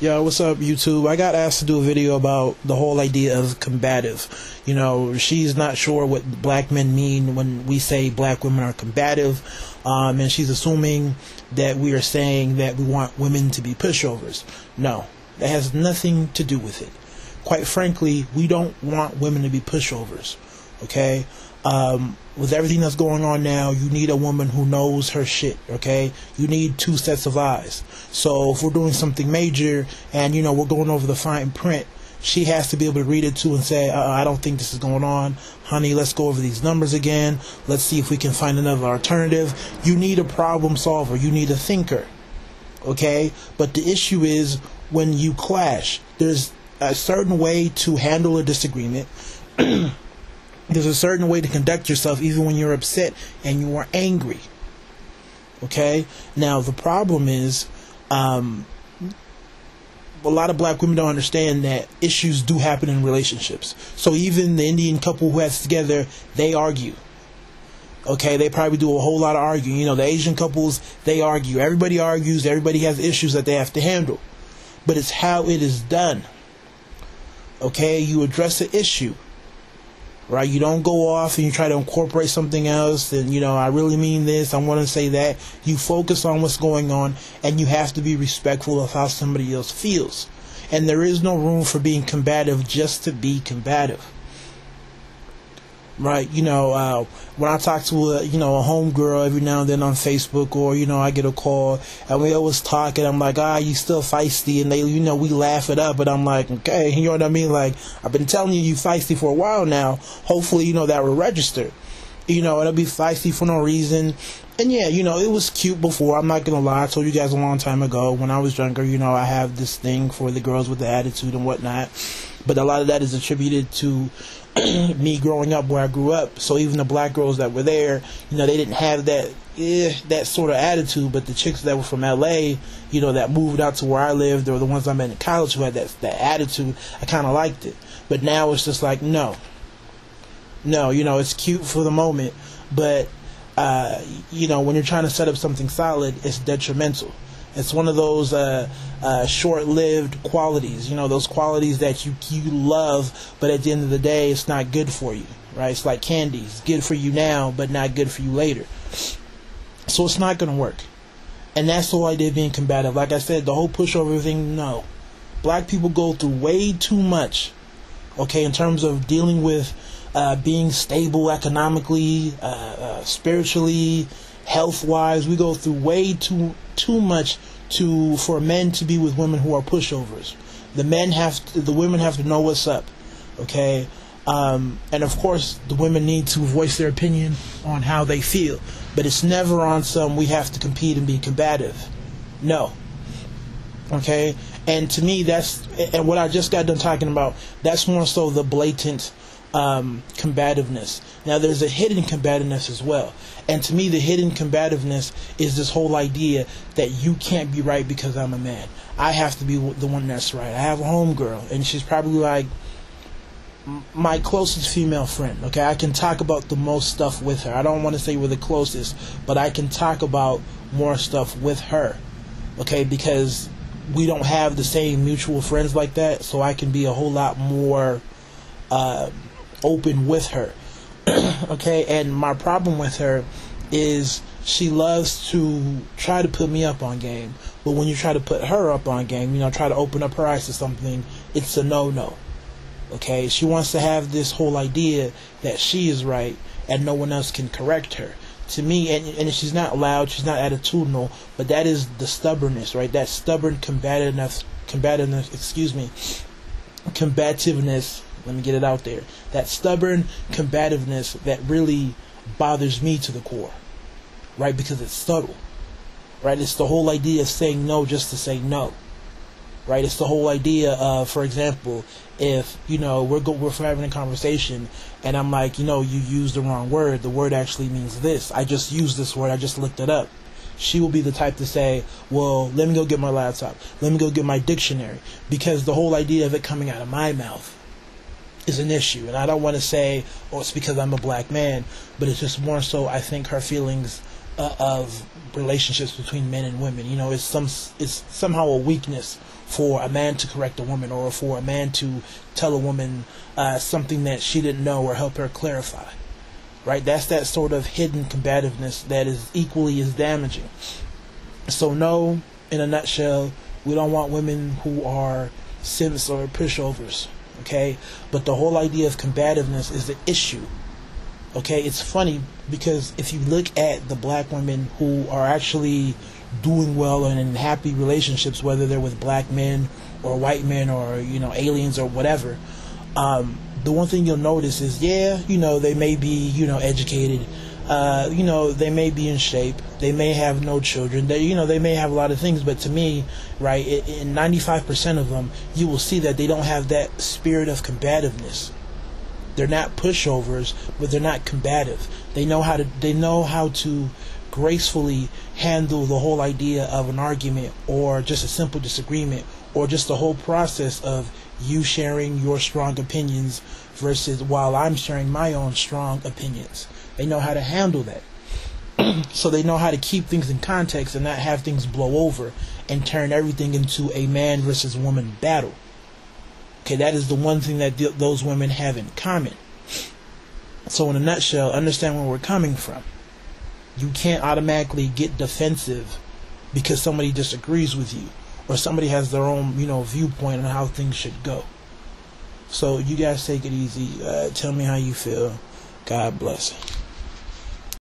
Yo, what's up, YouTube? I got asked to do a video about the whole idea of combative. You know, she's not sure what black men mean when we say black women are combative, and she's assuming that we are saying that we want women to be pushovers. No, that has nothing to do with it. Quite frankly, we don't want women to be pushovers, okay? With everything that's going on now, you need a woman who knows her shit, okay? You need two sets of eyes. So if we're doing something major and, you know, we're going over the fine print, she has to be able to read it too and say, I don't think this is going on. Honey, let's go over these numbers again. Let's see if we can find another alternative. You need a problem solver. You need a thinker, okay? But the issue is when you clash, there's a certain way to handle a disagreement. There's a certain way to conduct yourself even when you're upset and you are angry. Okay? Now, the problem is, a lot of black women don't understand that issues do happen in relationships. So even the Indian couple who has together, they argue. Okay? They probably do a whole lot of arguing. You know, the Asian couples, they argue. Everybody argues. Everybody has issues that they have to handle. But it's how it is done. Okay? You address the issue. Right, you don't go off and you try to incorporate something else and, you know, I really mean this, I want to say that. You focus on what's going on, and you have to be respectful of how somebody else feels. And there is no room for being combative just to be combative. Right, you know, when I talk to a homegirl every now and then on Facebook, or, you know, I get a call and we always talk and I'm like, you still feisty, and they, you know, we laugh it up, but I'm like, okay, you know what I mean? Like, I've been telling you feisty for a while now. Hopefully, you know, that will register. You know, it'll be feisty for no reason. And yeah, you know, it was cute before. I'm not gonna lie. I told you guys a long time ago when I was younger, you know, I have this thing for the girls with the attitude and whatnot. But a lot of that is attributed to me growing up where I grew up. So even the black girls that were there, you know, they didn't have that sort of attitude. But the chicks that were from LA, you know, that moved out to where I lived, or the ones I met in college who had that attitude, I kind of liked it. But now it's just like, no, you know, it's cute for the moment, but you know, when you're trying to set up something solid, it's detrimental. It's one of those short-lived qualities, you know, those qualities that you love, but at the end of the day, it's not good for you, right? It's like candy. It's good for you now, but not good for you later. So it's not going to work. And that's the whole idea of being combative. Like I said, the whole pushover thing, no. Black people go through way too much, okay, in terms of dealing with being stable economically, spiritually, health-wise. We go through way too much for men to be with women who are pushovers. The women have to know what's up, okay? And of course, the women need to voice their opinion on how they feel, but it's never on some we have to compete and be combative. No, okay? And to me, and what I just got done talking about, that's more so the blatant combativeness. Now there's a hidden combativeness as well, and to me the hidden combativeness is this whole idea that you can't be right because I'm a man. I have to be the one that's right. I have a homegirl, and she's probably like my closest female friend, okay? I can talk about the most stuff with her. I don't want to say we're the closest, but I can talk about more stuff with her, okay? Because we don't have the same mutual friends like that, so I can be a whole lot more open with her. Okay, and my problem with her is she loves to try to put me up on game, but when you try to put her up on game, you know, try to open up her eyes to something, it's a no-no. Okay, she wants to have this whole idea that she is right and no one else can correct her. To me, and she's not loud, she's not attitudinal, but that is the stubbornness, right? That stubborn combativeness, let me get it out there. That stubborn combativeness that really bothers me to the core, right? Because it's subtle, right? It's the whole idea of saying no just to say no, right? It's the whole idea of, for example, if, you know, we're having a conversation and I'm like, you know, you used the wrong word. The word actually means this. I just used this word. I just looked it up. She will be the type to say, well, let me go get my laptop. Let me go get my dictionary. Because the whole idea of it coming out of my mouth is an issue. And I don't want to say, oh, it's because I'm a black man, but it's just more so I think her feelings of relationships between men and women, you know, it's somehow a weakness for a man to correct a woman, or for a man to tell a woman something that she didn't know, or help her clarify. Right? That's that sort of hidden combativeness that is equally as damaging. So no, in a nutshell, we don't want women who are simps or pushovers. Okay? But the whole idea of combativeness is the issue. Okay? It's funny because if you look at the black women who are actually doing well and in happy relationships, whether they're with black men or white men or aliens or whatever, the one thing you'll notice is, they may be educated, they may be in shape, they may have no children, they may have a lot of things, but to me, right, in 95% of them, you will see that they don't have that spirit of combativeness. They're not pushovers, but they're not combative. They know how to gracefully handle the whole idea of an argument, or just a simple disagreement, or just the whole process of you sharing your strong opinions versus while I'm sharing my own strong opinions. They know how to handle that. So they know how to keep things in context and not have things blow over and turn everything into a man versus woman battle. Okay, that is the one thing that those women have in common. So in a nutshell, understand where we're coming from. You can't automatically get defensive because somebody disagrees with you, or somebody has their own, viewpoint on how things should go. So you guys take it easy. Tell me how you feel. God bless.